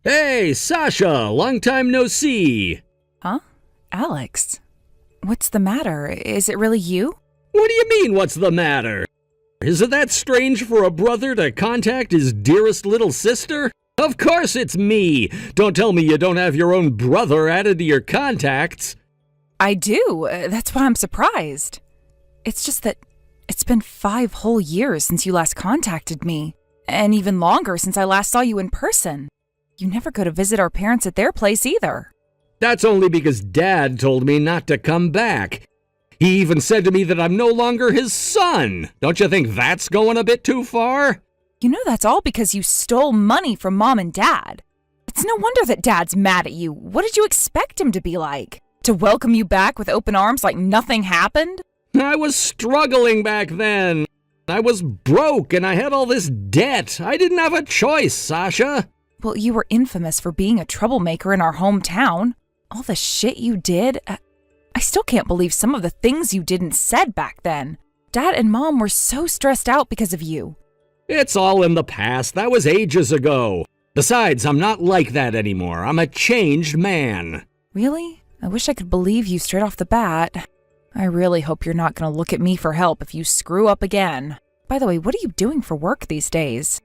Hey, Sasha, long time no see. Huh? Alex? What's the matter? Is it really you? What do you mean, what's the matter? Isn't that strange for a brother to contact his dearest little sister? Of course it's me. Don't tell me you don't have your own brother added to your contacts. I do. That's why I'm surprised. It's just that it's been 5 whole years since you last contacted me, and even longer since I last saw you in person. You never go to visit our parents at their place either. That's only because Dad told me not to come back. He even said to me that I'm no longer his son. Don't you think that's going a bit too far? You know that's all because you stole money from Mom and Dad. It's no wonder that Dad's mad at you. What did you expect him to be like? To welcome you back with open arms like nothing happened? I was struggling back then. I was broke and I had all this debt. I didn't have a choice, Sasha. Well, you were infamous for being a troublemaker in our hometown. All the shit you did. I still can't believe some of the things you did and said back then. Dad and Mom were so stressed out because of you. It's all in the past. That was ages ago. Besides, I'm not like that anymore. I'm a changed man. Really? I wish I could believe you straight off the bat. I really hope you're not going to look at me for help if you screw up again. By the way, what are you doing for work these days?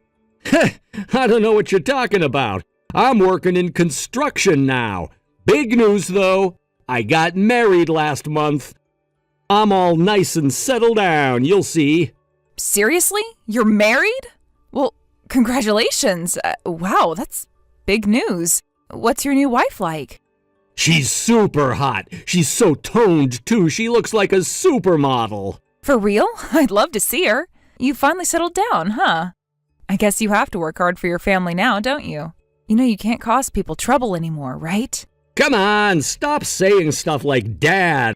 I don't know what you're talking about. I'm working in construction now. Big news, though. I got married last month. I'm all nice and settled down, you'll see. Seriously? You're married? Well, congratulations. Wow, that's big news. What's your new wife like? She's super hot. She's so toned, too. She looks like a supermodel. For real? I'd love to see her. You finally settled down, huh? I guess you have to work hard for your family now, don't you? You know you can't cause people trouble anymore, right? Come on, stop saying stuff like Dad.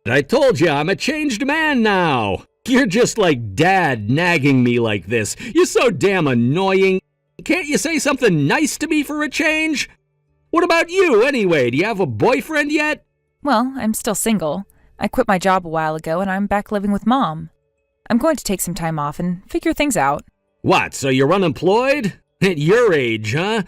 I told you I'm a changed man now. You're just like Dad nagging me like this. You're so damn annoying. Can't you say something nice to me for a change? What about you, anyway? Do you have a boyfriend yet? Well, I'm still single. I quit my job a while ago and I'm back living with Mom. I'm going to take some time off and figure things out. What, so you're unemployed? At your age, huh?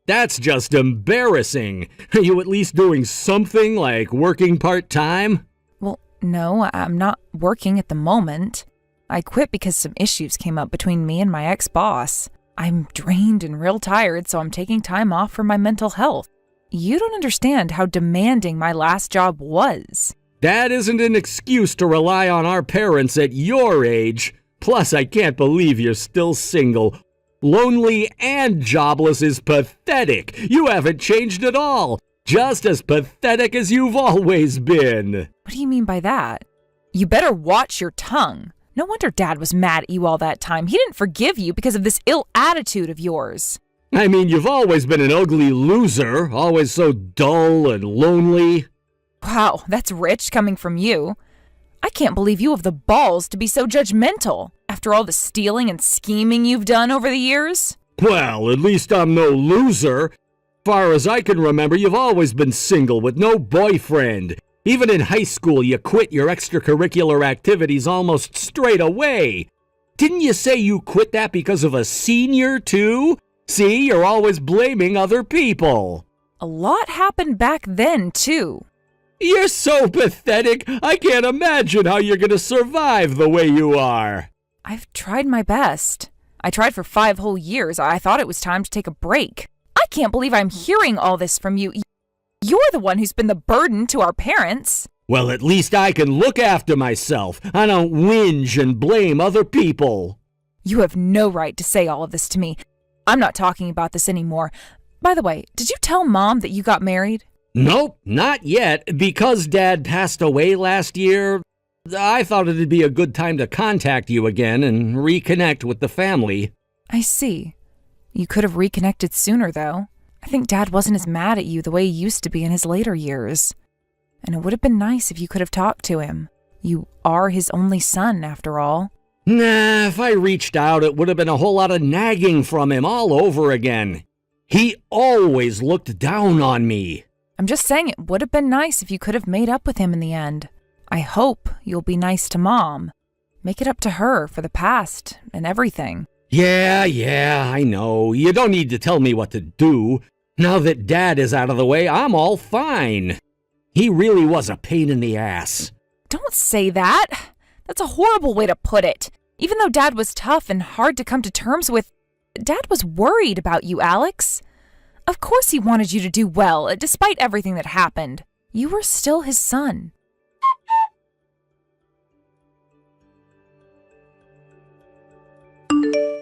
That's just embarrassing. Are you at least doing something like working part-time? Well, no, I'm not working at the moment. I quit because some issues came up between me and my ex-boss. I'm drained and real tired, so I'm taking time off for my mental health. You don't understand how demanding my last job was. That isn't an excuse to rely on our parents at your age. Plus, I can't believe you're still single. Lonely and jobless is pathetic. You haven't changed at all. Just as pathetic as you've always been. What do you mean by that? You better watch your tongue. No wonder Dad was mad at you all that time. He didn't forgive you because of this ill attitude of yours. I mean, you've always been an ugly loser. Always so dull and lonely. Wow, that's rich coming from you. I can't believe you have the balls to be so judgmental after all the stealing and scheming you've done over the years. Well, at least I'm no loser. Far as I can remember, you've always been single with no boyfriend. Even in high school, you quit your extracurricular activities almost straight away. Didn't you say you quit that because of a senior, too? See, you're always blaming other people. A lot happened back then, too. You're so pathetic. I can't imagine how you're going to survive the way you are. I've tried my best. I tried for 5 whole years. I thought it was time to take a break. I can't believe I'm hearing all this from you. You're the one who's been the burden to our parents. Well, at least I can look after myself. I don't whinge and blame other people. You have no right to say all of this to me. I'm not talking about this anymore. By the way, did you tell Mom that you got married? Nope, not yet. Because Dad passed away last year, I thought it'd be a good time to contact you again and reconnect with the family. I see. You could have reconnected sooner, though. I think Dad wasn't as mad at you the way he used to be in his later years. And it would have been nice if you could have talked to him. You are his only son, after all. Nah, if I reached out, it would have been a whole lot of nagging from him all over again. He always looked down on me. I'm just saying it would have been nice if you could have made up with him in the end. I hope you'll be nice to Mom. Make it up to her for the past and everything. Yeah, I know. You don't need to tell me what to do. Now that Dad is out of the way, I'm all fine. He really was a pain in the ass. Don't say that. That's a horrible way to put it. Even though Dad was tough and hard to come to terms with, Dad was worried about you, Alex. Of course he wanted you to do well, despite everything that happened. You were still his son.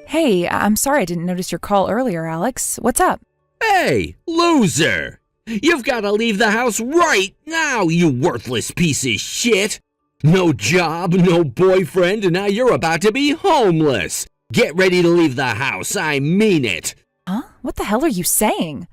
Hey, I'm sorry I didn't notice your call earlier, Alex. What's up? Hey, loser! You've got to leave the house right now, you worthless piece of shit! No job, no boyfriend, and now you're about to be homeless! Get ready to leave the house, I mean it! Huh? What the hell are you saying?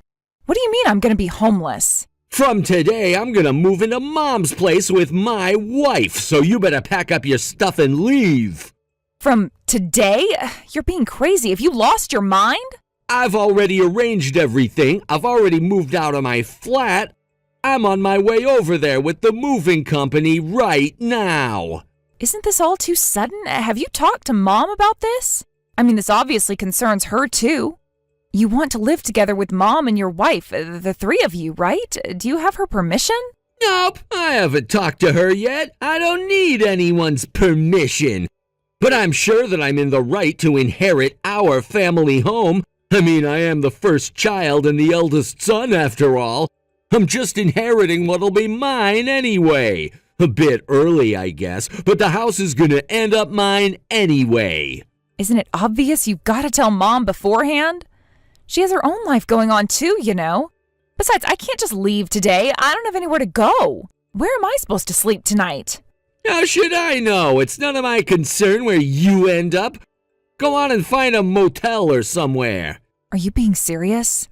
What do you mean I'm gonna be homeless? From today, I'm gonna move into Mom's place with my wife, so you better pack up your stuff and leave! From today? You're being crazy. Have you lost your mind? I've already arranged everything. I've already moved out of my flat. I'm on my way over there with the moving company right now. Isn't this all too sudden? Have you talked to Mom about this? I mean, this obviously concerns her too. You want to live together with Mom and your wife, the three of you, right? Do you have her permission? Nope, I haven't talked to her yet. I don't need anyone's permission. But I'm sure that I'm in the right to inherit our family home. I mean, I am the first child and the eldest son, after all. I'm just inheriting what'll be mine anyway. A bit early, I guess, but the house is gonna end up mine anyway. Isn't it obvious you've got to tell Mom beforehand? She has her own life going on too, you know. Besides, I can't just leave today. I don't have anywhere to go. Where am I supposed to sleep tonight? How should I know? It's none of my concern where you end up. Go on and find a motel or somewhere. Are you being serious?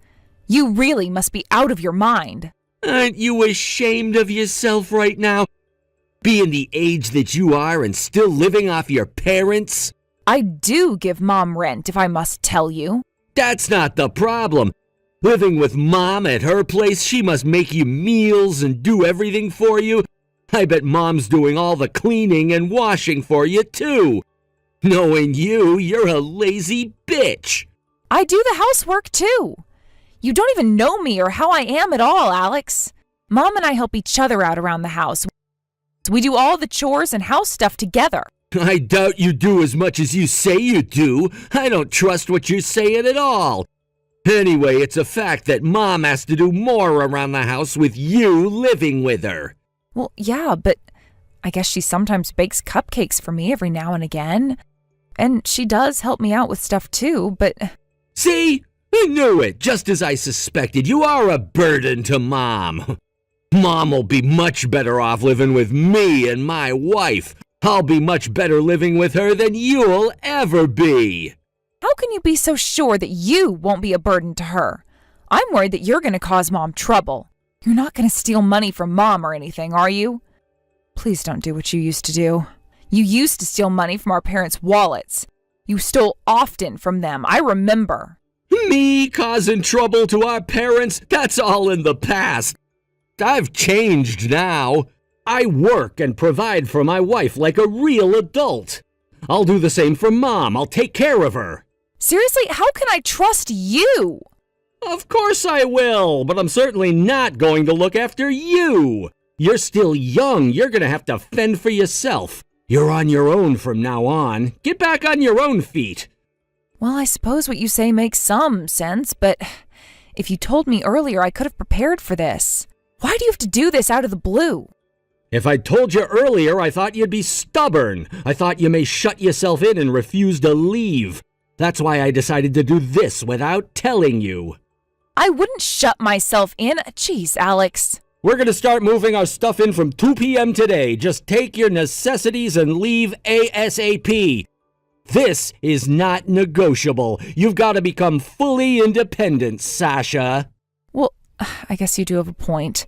You really must be out of your mind. Aren't you ashamed of yourself right now? Being the age that you are and still living off your parents? I do give Mom rent, if I must tell you. That's not the problem. Living with Mom at her place, she must make you meals and do everything for you. I bet Mom's doing all the cleaning and washing for you, too. Knowing you, you're a lazy bitch. I do the housework, too. You don't even know me or how I am at all, Alex. Mom and I help each other out around the house. We do all the chores and house stuff together. I doubt you do as much as you say you do. I don't trust what you're saying at all. Anyway, it's a fact that Mom has to do more around the house with you living with her. Well, yeah, but I guess she sometimes bakes cupcakes for me every now and again. And she does help me out with stuff too, but... See? I knew it, just as I suspected. You are a burden to Mom. Mom will be much better off living with me and my wife. I'll be much better living with her than you'll ever be. How can you be so sure that you won't be a burden to her? I'm worried that you're going to cause Mom trouble. You're not going to steal money from Mom or anything, are you? Please don't do what you used to do. You used to steal money from our parents' wallets. You stole often from them, I remember. Me causing trouble to our parents? That's all in the past. I've changed now. I work and provide for my wife like a real adult. I'll do the same for Mom. I'll take care of her. Seriously, how can I trust you? Of course I will, but I'm certainly not going to look after you. You're still young. You're going to have to fend for yourself. You're on your own from now on. Get back on your own feet. Well, I suppose what you say makes some sense, but if you told me earlier, I could have prepared for this. Why do you have to do this out of the blue? If I'd told you earlier, I thought you'd be stubborn. I thought you may shut yourself in and refuse to leave. That's why I decided to do this without telling you. I wouldn't shut myself in. Jeez, Alex. We're going to start moving our stuff in from 2 p.m. today. Just take your necessities and leave ASAP. This is not negotiable. You've got to become fully independent, Sasha. Well, I guess you do have a point.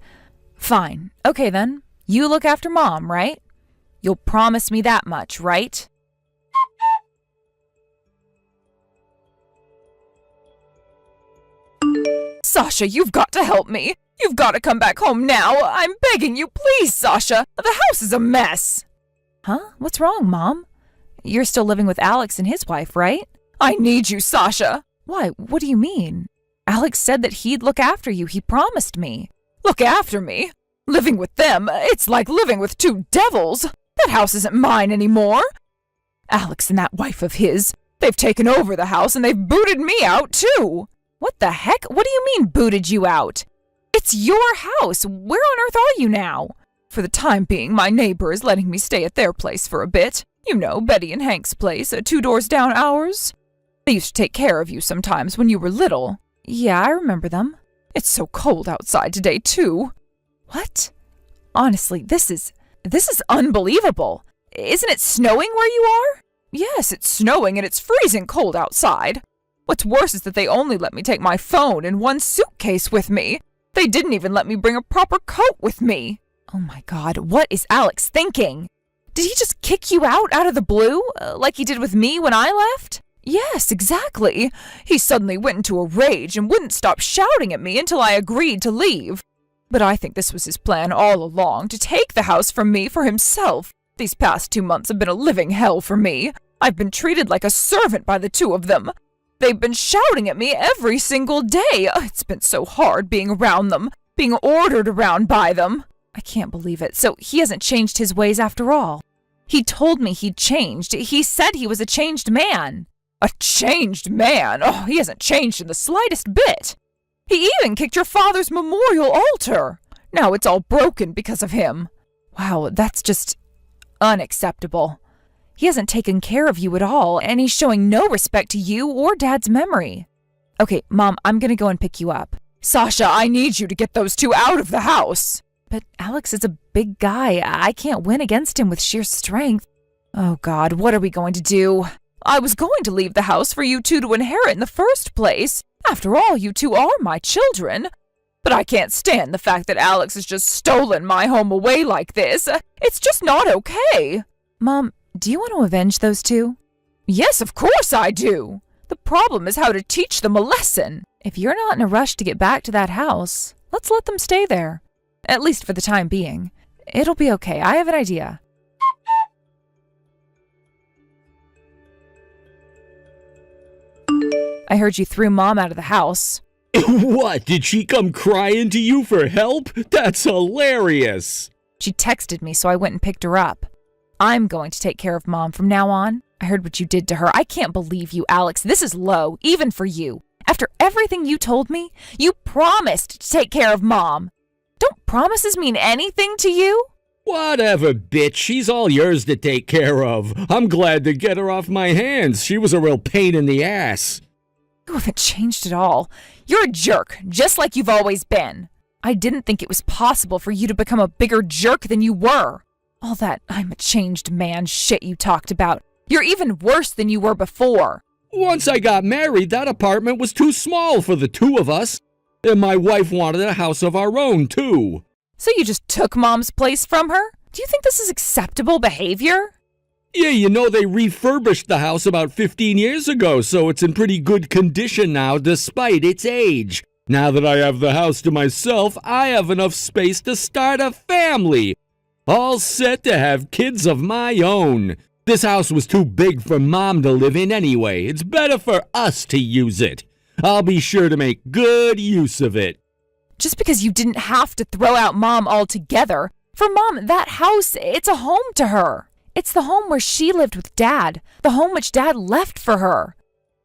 Fine. Okay, then. You look after Mom, right? You'll promise me that much, right? Sasha, you've got to help me. You've got to come back home now. I'm begging you, please, Sasha. The house is a mess. Huh? What's wrong, Mom? You're still living with Alex and his wife, right? I need you, Sasha. Why? What do you mean? Alex said that he'd look after you. He promised me. Look after me? Living with them, it's like living with two devils. That house isn't mine anymore. Alex and that wife of his, they've taken over the house and they've booted me out too. What the heck? What do you mean booted you out? It's your house. Where on earth are you now? For the time being, my neighbor is letting me stay at their place for a bit. You know, Betty and Hank's place, 2 doors down ours. They used to take care of you sometimes when you were little. Yeah, I remember them. It's so cold outside today, too. What? Honestly, this is unbelievable. Isn't it snowing where you are? Yes, it's snowing and it's freezing cold outside. What's worse is that they only let me take my phone and 1 suitcase with me. They didn't even let me bring a proper coat with me. Oh my God, what is Alex thinking? Did he just kick you out of the blue, like he did with me when I left? Yes, exactly. He suddenly went into a rage and wouldn't stop shouting at me until I agreed to leave. But I think this was his plan all along, to take the house from me for himself. These past 2 months have been a living hell for me. I've been treated like a servant by the two of them. They've been shouting at me every single day. It's been so hard being around them, being ordered around by them. I can't believe it. So he hasn't changed his ways after all. He told me he'd changed. He said he was a changed man. A changed man? Oh, he hasn't changed in the slightest bit. He even kicked your father's memorial altar. Now it's all broken because of him. Wow, that's just unacceptable. He hasn't taken care of you at all, and he's showing no respect to you or Dad's memory. Okay, Mom, I'm gonna go and pick you up. Sasha, I need you to get those two out of the house. But Alex is a big guy. I can't win against him with sheer strength. Oh God, what are we going to do? I was going to leave the house for you two to inherit in the first place. After all, you two are my children. But I can't stand the fact that Alex has just stolen my home away like this. It's just not okay. Mom, do you want to avenge those two? Yes, of course I do. The problem is how to teach them a lesson. If you're not in a rush to get back to that house, let's let them stay there. At least for the time being. It'll be okay. I have an idea. I heard you threw Mom out of the house. What, did she come crying to you for help? That's hilarious. She texted me, so I went and picked her up. I'm going to take care of Mom from now on. I heard what you did to her. I can't believe you, Alex. This is low, even for you. After everything you told me, you promised to take care of Mom. Don't promises mean anything to you? Whatever, bitch. She's all yours to take care of. I'm glad to get her off my hands. She was a real pain in the ass. You haven't changed at all. You're a jerk, just like you've always been. I didn't think it was possible for you to become a bigger jerk than you were. All that I'm a changed man shit you talked about. You're even worse than you were before. Once I got married, that apartment was too small for the two of us. And my wife wanted a house of our own, too. So you just took Mom's place from her? Do you think this is acceptable behavior? Yeah, you know, they refurbished the house about 15 years ago, so it's in pretty good condition now, despite its age. Now that I have the house to myself, I have enough space to start a family. All set to have kids of my own. This house was too big for Mom to live in anyway. It's better for us to use it. I'll be sure to make good use of it. Just because you didn't have to throw out Mom altogether. For Mom, that house, it's a home to her. It's the home where she lived with Dad, the home which Dad left for her.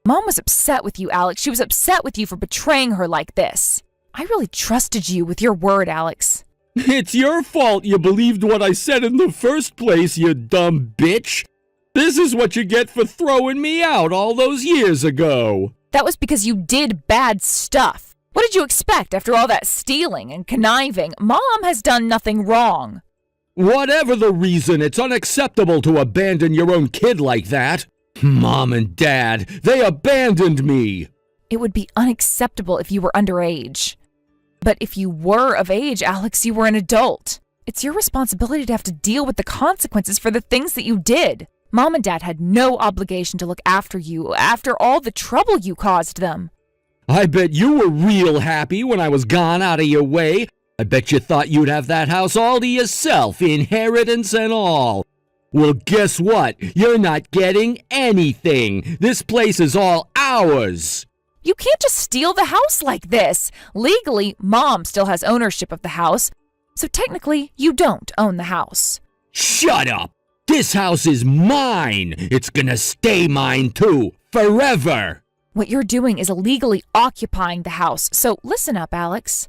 Mom was upset with you, Alex. She was upset with you for betraying her like this. I really trusted you with your word, Alex. It's your fault you believed what I said in the first place, you dumb bitch. This is what you get for throwing me out all those years ago. That was because you did bad stuff. What did you expect after all that stealing and conniving? Mom has done nothing wrong. Whatever the reason, it's unacceptable to abandon your own kid like that. Mom and Dad, they abandoned me. It would be unacceptable if you were underage. But if you were of age, Alex, you were an adult. It's your responsibility to have to deal with the consequences for the things that you did. Mom and Dad had no obligation to look after you after all the trouble you caused them. I bet you were real happy when I was gone out of your way. I bet you thought you'd have that house all to yourself, inheritance and all. Well, guess what? You're not getting anything. This place is all ours. You can't just steal the house like this. Legally, Mom still has ownership of the house, so technically, you don't own the house. Shut up! This house is mine! It's gonna stay mine too, forever! What you're doing is illegally occupying the house, so listen up, Alex.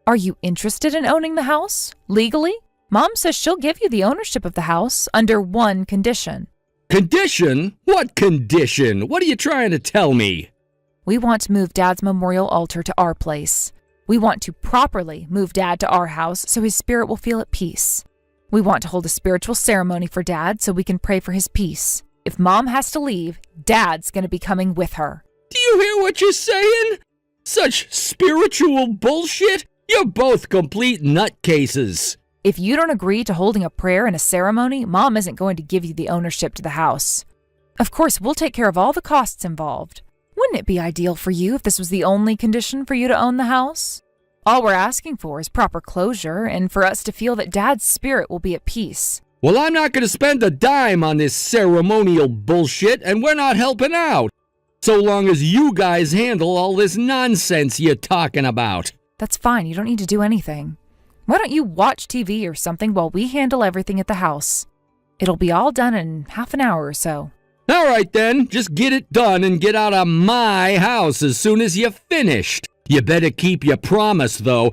Are you interested in owning the house? Legally? Mom says she'll give you the ownership of the house under one condition. Condition? What condition? What are you trying to tell me? We want to move Dad's memorial altar to our place. We want to properly move Dad to our house so his spirit will feel at peace. We want to hold a spiritual ceremony for Dad so we can pray for his peace. If Mom has to leave, Dad's going to be coming with her. Do you hear what you're saying? Such spiritual bullshit? You're both complete nutcases. If you don't agree to holding a prayer and a ceremony, Mom isn't going to give you the ownership to the house. Of course, we'll take care of all the costs involved. Wouldn't it be ideal for you if this was the only condition for you to own the house? All we're asking for is proper closure and for us to feel that Dad's spirit will be at peace. Well, I'm not going to spend a dime on this ceremonial bullshit, and we're not helping out. So long as you guys handle all this nonsense you're talking about. That's fine, you don't need to do anything. Why don't you watch TV or something while we handle everything at the house? It'll be all done in half an hour or so. All right then, just get it done and get out of my house as soon as you're finished. You better keep your promise, though.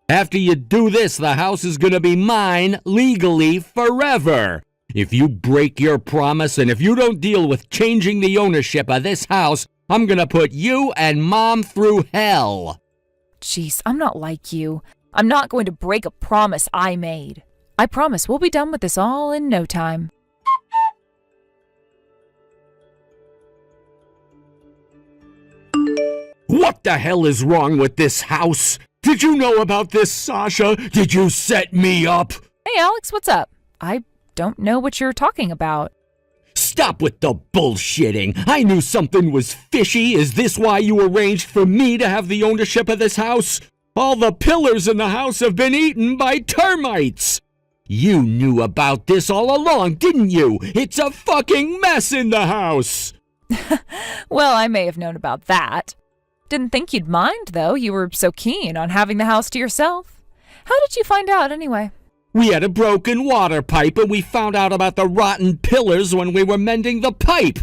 After you do this, the house is gonna be mine legally forever. If you break your promise and if you don't deal with changing the ownership of this house, I'm gonna put you and Mom through hell. Jeez, I'm not like you. I'm not going to break a promise I made. I promise we'll be done with this all in no time. What the hell is wrong with this house? Did you know about this, Sasha? Did you set me up? Hey, Alex, what's up? I don't know what you're talking about. Stop with the bullshitting. I knew something was fishy. Is this why you arranged for me to have the ownership of this house? All the pillars in the house have been eaten by termites. You knew about this all along, didn't you? It's a fucking mess in the house. Well, I may have known about that. Didn't think you'd mind, though. You were so keen on having the house to yourself. How did you find out, anyway? We had a broken water pipe and we found out about the rotten pillars when we were mending the pipe.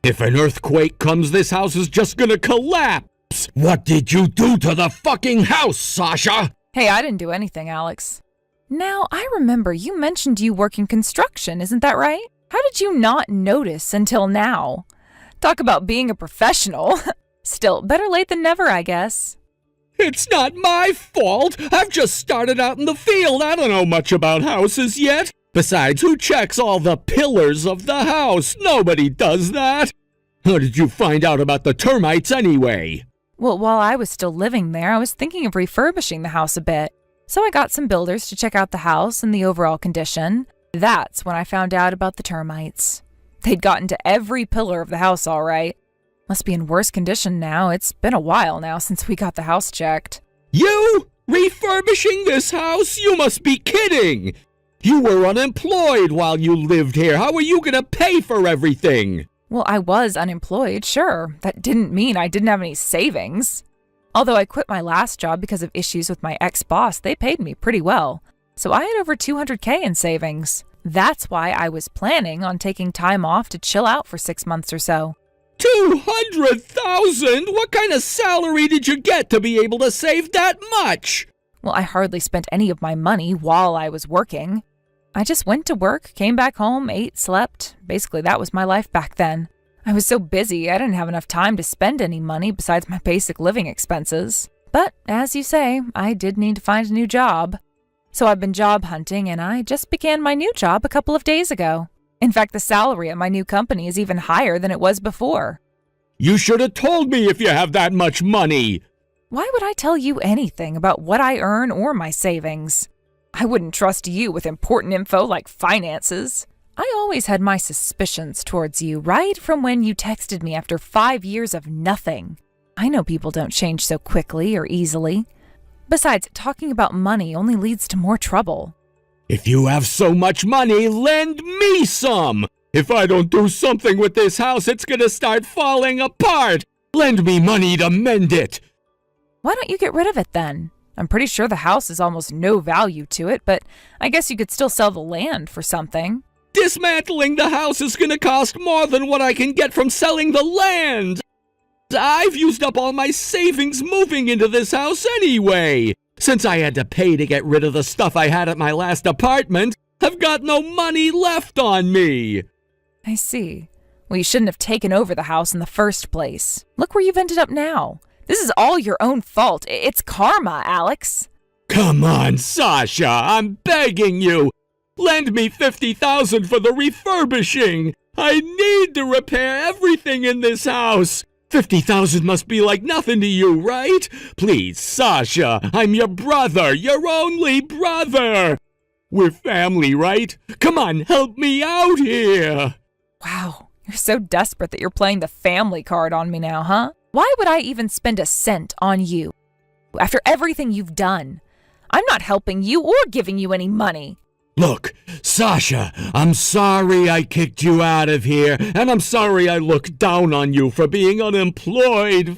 If an earthquake comes, this house is just gonna collapse. What did you do to the fucking house, Sasha? Hey, I didn't do anything, Alex. Now, I remember you mentioned you work in construction, isn't that right? How did you not notice until now? Talk about being a professional. Still, better late than never, I guess. It's not my fault. I've just started out in the field. I don't know much about houses yet. Besides, who checks all the pillars of the house? Nobody does that. How did you find out about the termites anyway? Well, while I was still living there, I was thinking of refurbishing the house a bit. So I got some builders to check out the house and the overall condition. That's when I found out about the termites. They'd gotten to every pillar of the house all right. Must be in worse condition now. It's been a while now since we got the house checked. You? Refurbishing this house? You must be kidding! You were unemployed while you lived here. How are you gonna pay for everything? Well, I was unemployed, sure. That didn't mean I didn't have any savings. Although I quit my last job because of issues with my ex-boss, they paid me pretty well. So I had over $200K in savings. That's why I was planning on taking time off to chill out for 6 months or so. 200,000? What kind of salary did you get to be able to save that much? Well, I hardly spent any of my money while I was working. I just went to work, came back home, ate, slept. Basically, that was my life back then. I was so busy, I didn't have enough time to spend any money besides my basic living expenses. But, as you say, I did need to find a new job. So I've been job hunting, and I just began my new job a couple of days ago. In fact, the salary at my new company is even higher than it was before. You should have told me if you have that much money. Why would I tell you anything about what I earn or my savings? I wouldn't trust you with important info like finances. I always had my suspicions towards you right from when you texted me after 5 years of nothing. I know people don't change so quickly or easily. Besides, talking about money only leads to more trouble. If you have so much money, lend me some. If I don't do something with this house, it's gonna start falling apart. Lend me money to mend it. Why don't you get rid of it then? I'm pretty sure the house has almost no value to it, but I guess you could still sell the land for something. Dismantling the house is gonna cost more than what I can get from selling the land. I've used up all my savings moving into this house anyway. Since I had to pay to get rid of the stuff I had at my last apartment, I've got no money left on me. I see. Well, you shouldn't have taken over the house in the first place. Look where you've ended up now. This is all your own fault. It's karma, Alex. Come on, Sasha, I'm begging you. Lend me $50,000 for the refurbishing. I need to repair everything in this house. $50,000 must be like nothing to you, right? Please, Sasha, I'm your brother, your only brother. We're family, right? Come on, help me out here. Wow, you're so desperate that you're playing the family card on me now, huh? Why would I even spend a cent on you? After everything you've done, I'm not helping you or giving you any money. Look, Sasha, I'm sorry I kicked you out of here, and I'm sorry I looked down on you for being unemployed.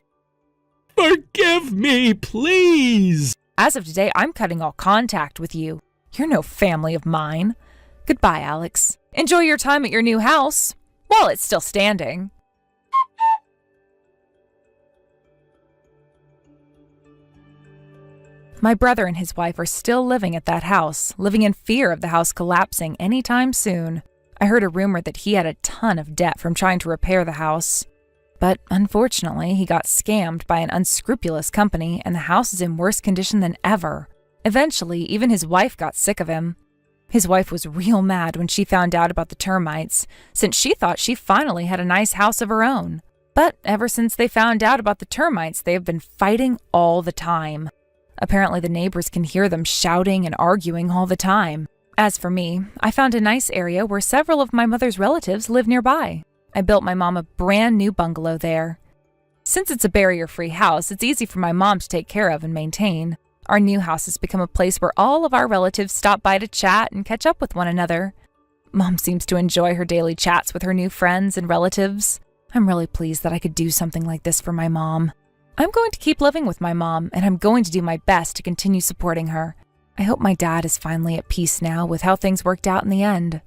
Forgive me, please. As of today, I'm cutting all contact with you. You're no family of mine. Goodbye, Alex. Enjoy your time at your new house, while it's still standing. My brother and his wife are still living at that house, living in fear of the house collapsing anytime soon. I heard a rumor that he had a ton of debt from trying to repair the house. But unfortunately, he got scammed by an unscrupulous company and the house is in worse condition than ever. Eventually, even his wife got sick of him. His wife was real mad when she found out about the termites, since she thought she finally had a nice house of her own. But ever since they found out about the termites, they have been fighting all the time. Apparently, the neighbors can hear them shouting and arguing all the time. As for me, I found a nice area where several of my mother's relatives live nearby. I built my mom a brand new bungalow there. Since it's a barrier-free house, it's easy for my mom to take care of and maintain. Our new house has become a place where all of our relatives stop by to chat and catch up with one another. Mom seems to enjoy her daily chats with her new friends and relatives. I'm really pleased that I could do something like this for my mom. I'm going to keep living with my mom, and I'm going to do my best to continue supporting her. I hope my dad is finally at peace now with how things worked out in the end.